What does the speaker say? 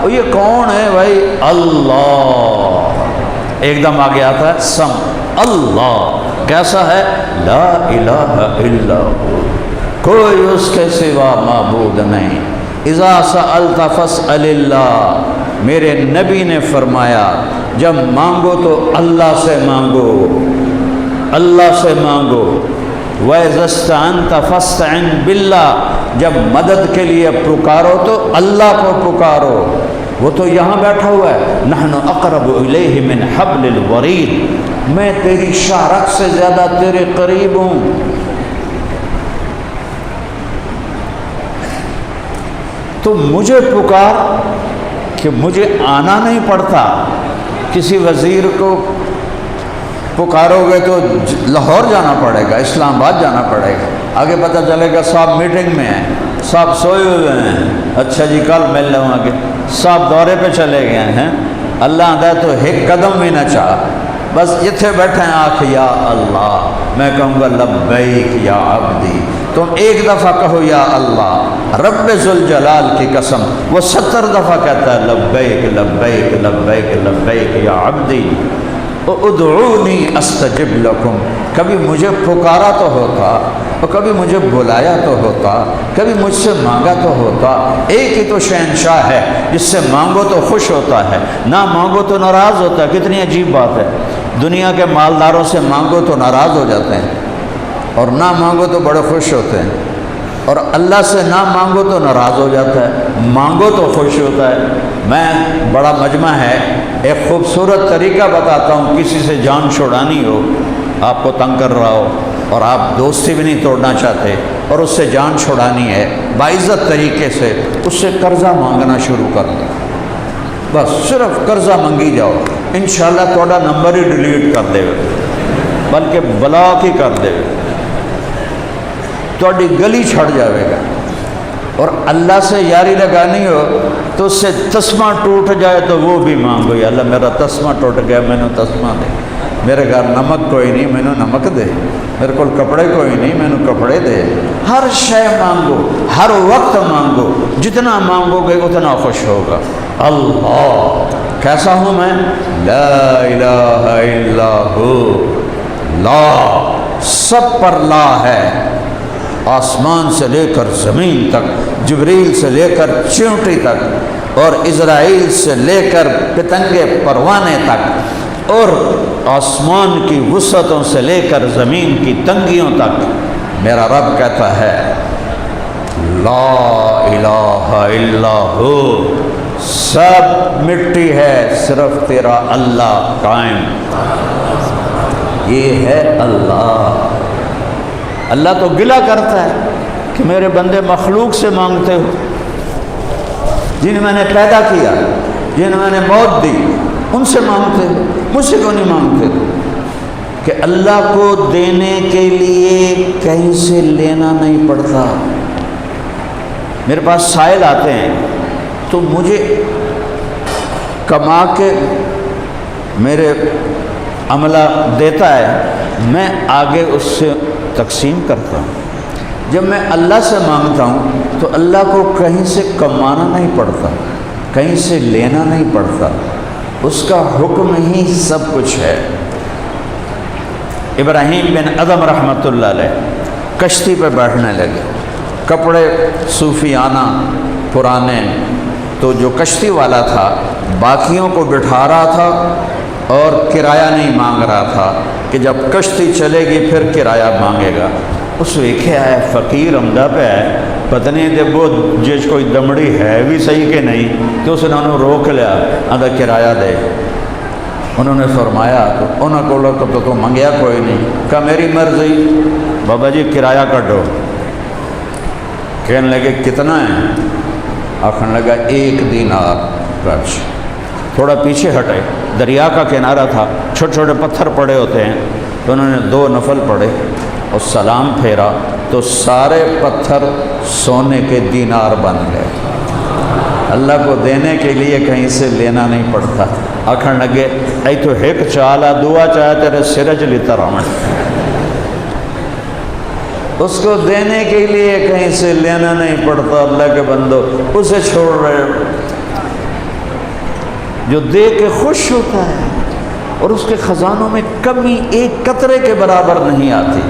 وہ یہ کون ہے بھائی؟ اللہ۔ ایک دم آگے آتا ہے سم، اللہ کیسا ہے؟ لا الہ الا ہو، کوئی اس کے سوا معبود نہیں۔ اذا سألت فاسأل اللہ، میرے نبی نے فرمایا جب مانگو تو اللہ سے مانگو، اللہ سے مانگو۔ وَإِذَا اسْتَعَنْتَ فَاسْتَعِنْ بِاللَّهِ، جب مدد کے لیے پکارو تو اللہ کو پکارو۔ وہ تو یہاں بیٹھا ہوا ہے، نحن اقرب الیہ من حبل الورید، میں تیری شاخ سے زیادہ تیرے قریب ہوں۔ تو مجھے پکار کہ مجھے آنا نہیں پڑتا۔ کسی وزیر کو پکارو گے تو لاہور جانا پڑے گا، اسلام آباد جانا پڑے گا، آگے پتہ چلے گا صاحب میٹنگ میں ہیں، صاحب سوئے ہوئے ہیں، اچھا جی کل مل لوں گے، صاحب دورے پہ چلے گئے ہیں۔ اللہ آدھا تو ایک قدم بھی نہ چاہ، بس اتھے بیٹھے ہیں، آنکھ یا اللہ، میں کہوں گا لبیک یا عبدی، تم ایک دفعہ کہو یا اللہ، رب ذوالجلال کی قسم وہ 70 دفعہ کہتا ہے لبیک لبیک لبیک لبیک یا عبدی ادعونی استجب لکم۔ کبھی مجھے پکارا تو ہوتا، اور کبھی مجھے بلایا تو ہوتا، کبھی مجھ سے مانگا تو ہوتا۔ ایک ہی تو شہنشاہ ہے جس سے مانگو تو خوش ہوتا ہے، نہ مانگو تو ناراض ہوتا ہے۔ کتنی عجیب بات ہے، دنیا کے مالداروں سے مانگو تو ناراض ہو جاتے ہیں، اور نہ مانگو تو بڑے خوش ہوتے ہیں، اور اللہ سے نہ مانگو تو ناراض ہو جاتا ہے، مانگو تو خوش ہوتا ہے۔ میں بڑا مجمع ہے، ایک خوبصورت طریقہ بتاتا ہوں، کسی سے جان چھڑانی ہو، آپ کو تنگ کر رہا ہو اور آپ دوستی بھی نہیں توڑنا چاہتے اور اس سے جان چھڑانی ہے، باعزت طریقے سے اس سے قرضہ مانگنا شروع کر دیں، بس صرف قرضہ منگی جاؤ، انشاءاللہ تھوڑا نمبر ہی ڈیلیٹ کر دے گا، بلکہ بلاک ہی کر دے گا، تھوڑی گلی چھڑ جاوے گا۔ اور اللہ سے یاری لگانی ہو تو اس سے تسمہ ٹوٹ جائے تو وہ بھی مانگو، یا اللہ میرا تسمہ ٹوٹ گیا، میں نے تسمہ دے، میرے گھر نمک کوئی نہیں، میں نے نمک دے، میرے کو کپڑے کوئی نہیں، میں نے کپڑے دے۔ ہر شے مانگو، ہر وقت مانگو، جتنا مانگو گے اتنا خوش ہوگا۔ اللہ کیسا ہوں میں؟ لا الہ الا ہو، لا سب پر لا ہے، آسمان سے لے کر زمین تک، جبریل سے لے کر چیونٹی تک، اور اسرائیل سے لے کر پتنگے پروانے تک، اور آسمان کی وسعتوں سے لے کر زمین کی تنگیوں تک، میرا رب کہتا ہے لا الہ الا ہو، سب مٹی ہے، صرف تیرا اللہ قائم۔ یہ ہے اللہ۔ اللہ تو گلہ کرتا ہے کہ میرے بندے مخلوق سے مانگتے ہو، جنہیں میں نے پیدا کیا، جنہیں میں نے موت دی، ان سے مانگتے ہو، مجھ سے کیوں نہیں مانگتے ہو؟ کہ اللہ کو دینے کے لیے کہیں سے لینا نہیں پڑتا۔ میرے پاس سائل آتے ہیں تو مجھے کما کے میرے عملہ دیتا ہے، میں آگے اس سے تقسیم کرتا ہوں۔ جب میں اللہ سے مانگتا ہوں تو اللہ کو کہیں سے کمانا نہیں پڑتا، کہیں سے لینا نہیں پڑتا، اس کا حکم ہی سب کچھ ہے۔ ابراہیم بن ادم رحمۃ اللہ علیہ کشتی پہ بیٹھنے لگے، کپڑے صوفیانہ پرانے، تو جو کشتی والا تھا باقیوں کو بٹھا رہا تھا اور کرایہ نہیں مانگ رہا تھا کہ جب کشتی چلے گی پھر کرایہ مانگے گا۔ اس ویکھے آئے فقیر عمدہ پہ ہے، پتہ نہیں دے وہ جس کوئی دمڑی ہے بھی صحیح کہ نہیں، تو اس نے انہوں روک لیا، آدھا کرایہ دے۔ انہوں نے فرمایا تو انہوں کو تو منگیا کوئی نہیں، کہا میری مرضی، بابا جی کرایہ کٹو۔ کہنے لگے کتنا ہے؟ آخر لگا 1 دینار۔ اچھا، تھوڑا پیچھے ہٹے، دریا کا کنارہ تھا، چھوٹے چھوٹے پتھر پڑے ہوتے ہیں، تو انہوں نے 2 نفل پڑھے اور سلام پھیرا تو سارے پتھر سونے کے دینار بن گئے۔ اللہ کو دینے کے لیے کہیں سے لینا نہیں پڑتا۔ آخر لگے ای تو ایک چالا دعا چاہے تیرے سرج لیتا رہا، اس کو دینے کے لیے کہیں سے لینا نہیں پڑتا۔ اللہ کے بندو اسے چھوڑ رہے ہو، جو دے کے خوش ہوتا ہے اور اس کے خزانوں میں کمی ایک قطرے کے برابر نہیں آتی۔